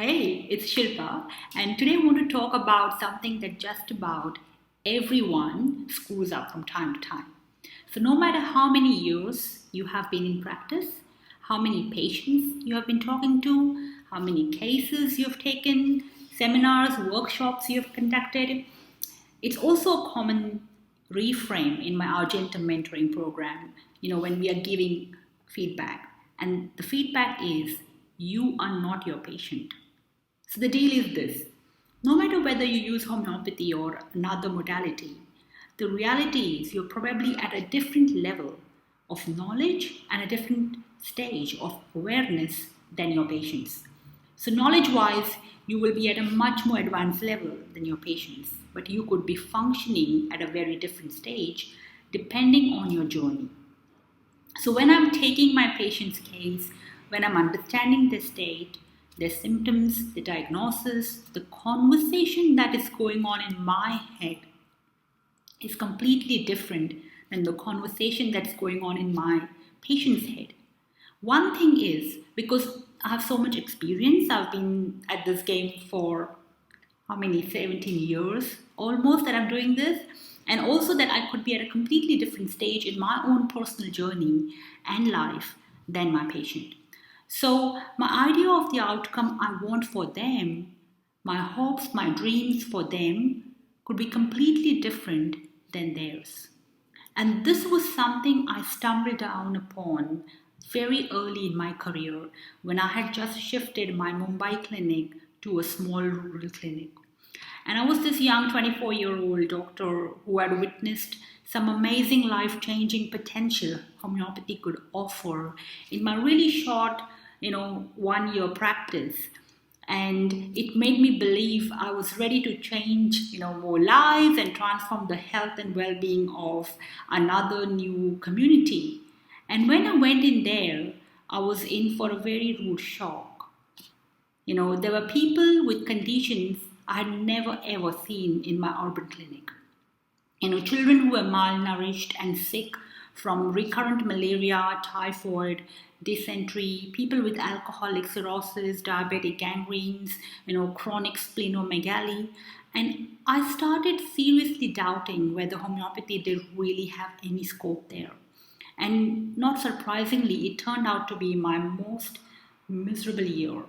Hey, it's Shilpa, and today I want to talk about something that just about everyone screws up from time to time. So, no matter how many years you have been in practice, how many patients you have been talking to, how many cases you have taken, seminars, workshops you have conducted, it's also a common reframe in my Argentum mentoring program, when we are giving feedback. And the feedback is you are not your patient. So the deal is this: no matter whether you use homeopathy or another modality, the reality is you're probably at a different level of knowledge and a different stage of awareness than your patients. So, knowledge wise, you will be at a much more advanced level than your patients, but you could be functioning at a very different stage depending on your journey. So, when I'm taking my patient's case, when I'm understanding their state, their symptoms, the diagnosis, the conversation that is going on in my head is completely different than the conversation that's going on in my patient's head. One thing is because I have so much experience, I've been at this game for how many, 17 years almost that I'm doing this, and also that I could be at a completely different stage in my own personal journey and life than my patient. So, my idea of the outcome I want for them, my hopes, my dreams for them, could be completely different than theirs. And this was something I stumbled down upon very early in my career when I had just shifted my Mumbai clinic to a small rural clinic. And I was this young 24-year-old doctor who had witnessed some amazing life changing potential homeopathy could offer in my really short, 1 year practice. And it made me believe I was ready to change, more lives and transform the health and well-being of another new community. And when I went in there, I was in for a very rude shock. There were people with conditions I had never ever seen in my urban clinic. Children who were malnourished and sick from recurrent malaria, typhoid, dysentery, people with alcoholic cirrhosis, diabetic gangrenes, chronic splenomegaly. And I started seriously doubting whether homeopathy did really have any scope there. And not surprisingly, it turned out to be my most miserable year.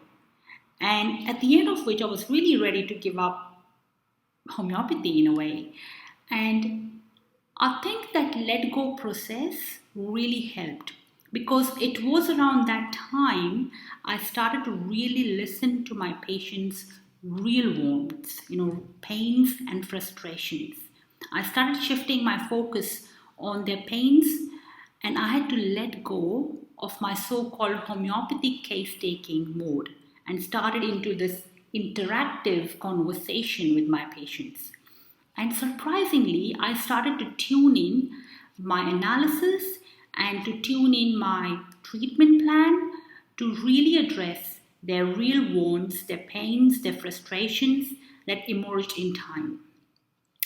And at the end of which, I was really ready to give up homeopathy in a way. And I think that let go process really helped because it was around that time I started to really listen to my patients' real wounds, pains and frustrations. I started shifting my focus on their pains and I had to let go of my so called homeopathic case taking mode and started into this interactive conversation with my patients. And surprisingly, I started to tune in my analysis and to tune in my treatment plan to really address their real wounds, their pains, their frustrations that emerged in time.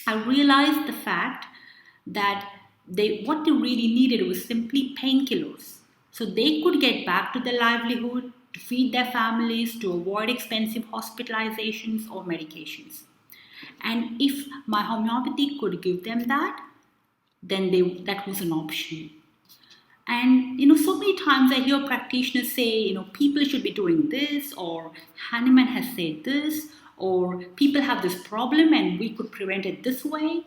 I realized the fact that what they really needed was simply painkillers. So they could get back to their livelihood, to feed their families, to avoid expensive hospitalizations or medications. And if my homeopathy could give them that, then that was an option. And so many times I hear practitioners say, people should be doing this, or Hahnemann has said this, or people have this problem and we could prevent it this way.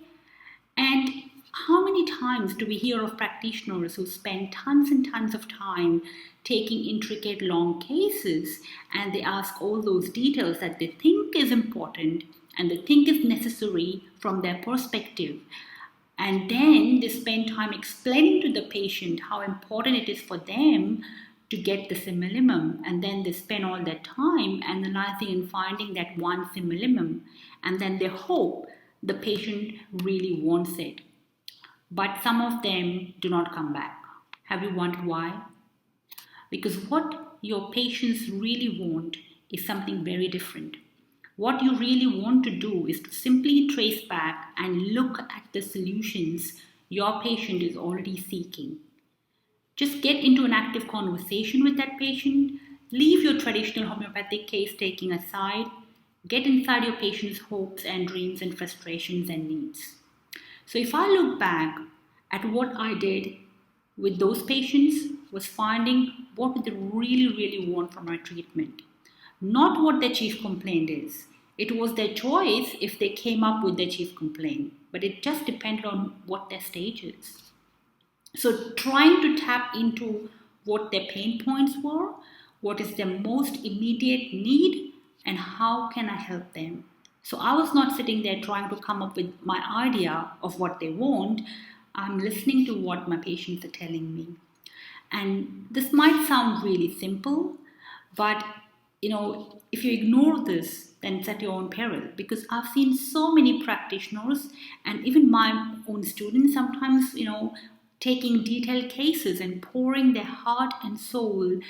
And how many times do we hear of practitioners who spend tons and tons of time taking intricate long cases and they ask all those details that they think is important and they think is necessary from their perspective. And then they spend time explaining to the patient how important it is for them to get the similimum. And then they spend all their time analyzing and finding that one similimum. And then they hope the patient really wants it. But some of them do not come back. Have you wondered why? Because what your patients really want is something very different. What you really want to do is to simply trace back and look at the solutions your patient is already seeking. Just get into an active conversation with that patient. Leave your traditional homeopathic case taking aside. Get inside your patient's hopes and dreams and frustrations and needs. So if I look back at what I did with those patients was finding what they really, really want from my treatment. Not what their chief complaint is. It was their choice if they came up with their chief complaint, but it just depended on what their stage is. So trying to tap into what their pain points were, what is their most immediate need, and how can I help them. So I was not sitting there trying to come up with my idea of what they want. I'm listening to what my patients are telling me. And this might sound really simple, but if you ignore this, then it's at your own peril, because I've seen so many practitioners and even my own students sometimes, taking detailed cases and pouring their heart and soul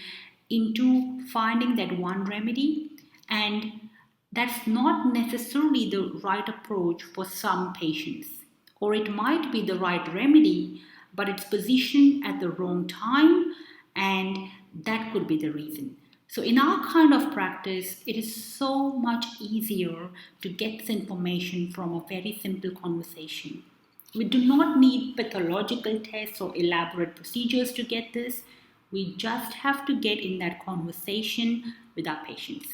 into finding that one remedy. And that's not necessarily the right approach for some patients. Or it might be the right remedy, but it's positioned at the wrong time, and that could be the reason. So in our kind of practice, it is so much easier to get this information from a very simple conversation. We do not need pathological tests or elaborate procedures to get this. We just have to get in that conversation with our patients.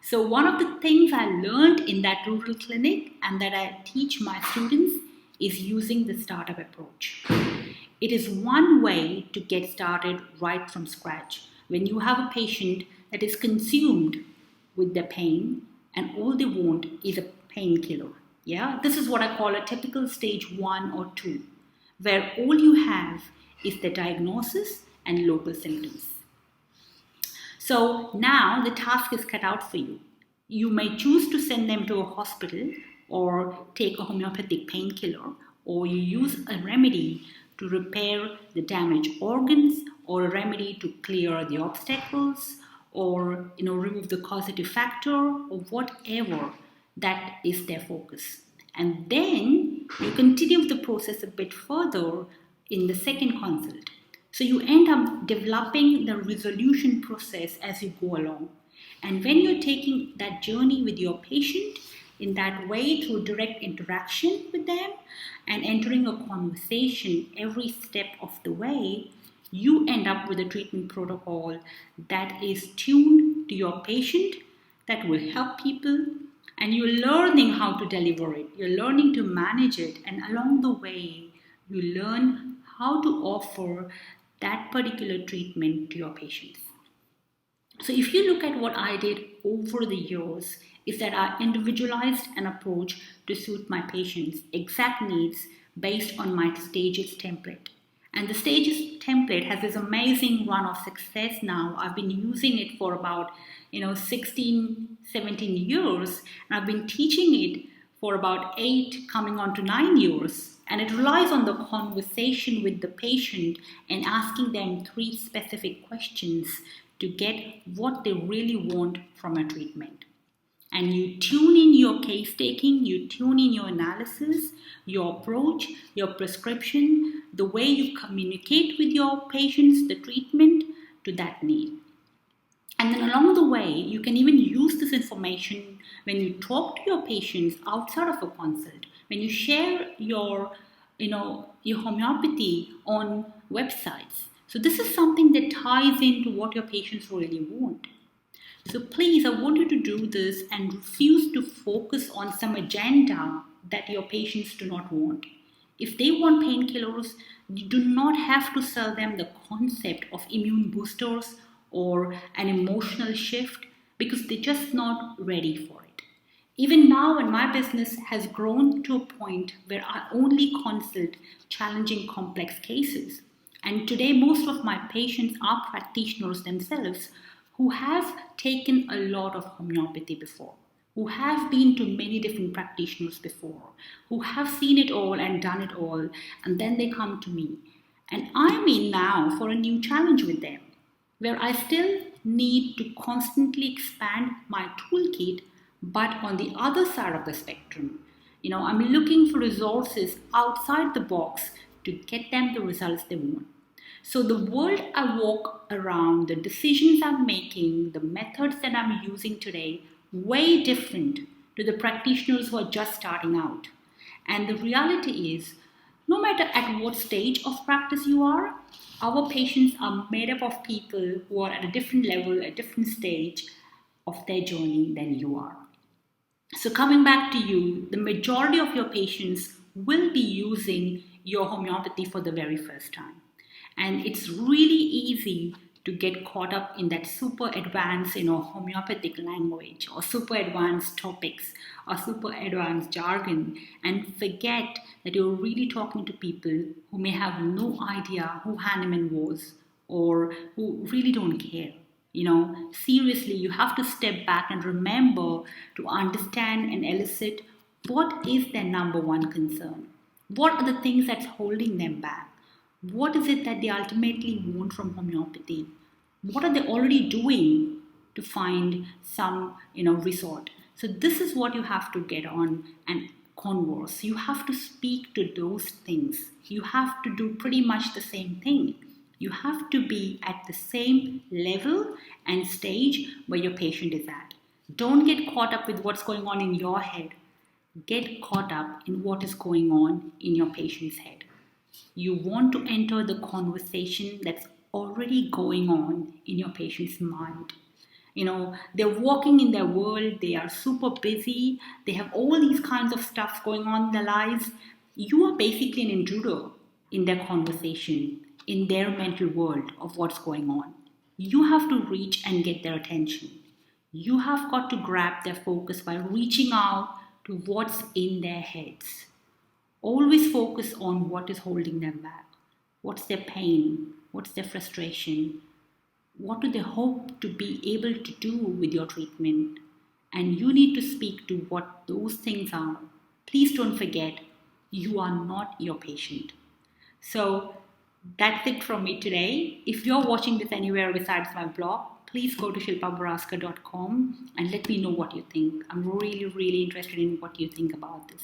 So one of the things I learned in that rural clinic and that I teach my students is using the startup approach. It is one way to get started right from scratch. When you have a patient that is consumed with their pain and all they want is a painkiller. Yeah, this is what I call a typical stage 1 or 2, where all you have is the diagnosis and local symptoms. So now the task is cut out for you. You may choose to send them to a hospital or take a homeopathic painkiller, or you use a remedy to repair the damaged organs, or a remedy to clear the obstacles, or remove the causative factor, or whatever that is their focus. And then you continue the process a bit further in the second consult. So you end up developing the resolution process as you go along. And when you're taking that journey with your patient in that way through direct interaction with them and entering a conversation every step of the way, you end up with a treatment protocol that is tuned to your patient, that will help people, and you're learning how to deliver it. You're learning to manage it, and along the way, you learn how to offer that particular treatment to your patients. So if you look at what I did over the years, is that I individualized an approach to suit my patients' exact needs based on my stages template. And the stages template has this amazing run of success now. I've been using it for about 16, 17 years, and I've been teaching it for about 8, coming on to 9 years. And it relies on the conversation with the patient and asking them 3 specific questions to get what they really want from a treatment. And you tune in your case taking, you tune in your analysis, your approach, your prescription, the way you communicate with your patients, the treatment to that need. And then along the way, you can even use this information when you talk to your patients outside of a consult, when you share your homeopathy on websites. So this is something that ties into what your patients really want. So please, I want you to do this and refuse to focus on some agenda that your patients do not want. If they want painkillers, you do not have to sell them the concept of immune boosters or an emotional shift, because they're just not ready for it. Even now, when my business has grown to a point where I only consult challenging complex cases, and today most of my patients are practitioners themselves who have taken a lot of homeopathy before, who have been to many different practitioners before, who have seen it all and done it all, and then they come to me. And I'm in now for a new challenge with them, where I still need to constantly expand my toolkit, but on the other side of the spectrum. I'm looking for resources outside the box to get them the results they want. So the world I walk around, the decisions I'm making, the methods that I'm using today, way different to the practitioners who are just starting out. And the reality is, no matter at what stage of practice you are, our patients are made up of people who are at a different level, a different stage of their journey than you are. So, coming back to you, the majority of your patients will be using your homeopathy for the very first time. And it's really easy to get caught up in that super advanced, homeopathic language or super advanced topics or super advanced jargon and forget that you're really talking to people who may have no idea who Hahnemann was or who really don't care. Seriously, you have to step back and remember to understand and elicit what is their number one concern. What are the things that's holding them back? What is it that they ultimately want from homeopathy? What are they already doing to find some, resort? So this is what you have to get on and converse. You have to speak to those things. You have to do pretty much the same thing. You have to be at the same level and stage where your patient is at. Don't get caught up with what's going on in your head. Get caught up in what is going on in your patient's head. You want to enter the conversation that's already going on in your patient's mind. They're walking in their world, they are super busy, they have all these kinds of stuff going on in their lives. You are basically an intruder in their conversation, in their mental world of what's going on. You have to reach and get their attention. You have got to grab their focus by reaching out to what's in their heads. Always focus on what is holding them back. What's their pain? What's their frustration? What do they hope to be able to do with your treatment? And you need to speak to what those things are. Please don't forget, you are not your patient. So that's it from me today. If you're watching this anywhere besides my blog, please go to shilpabaraskar.com and let me know what you think. I'm really, really interested in what you think about this.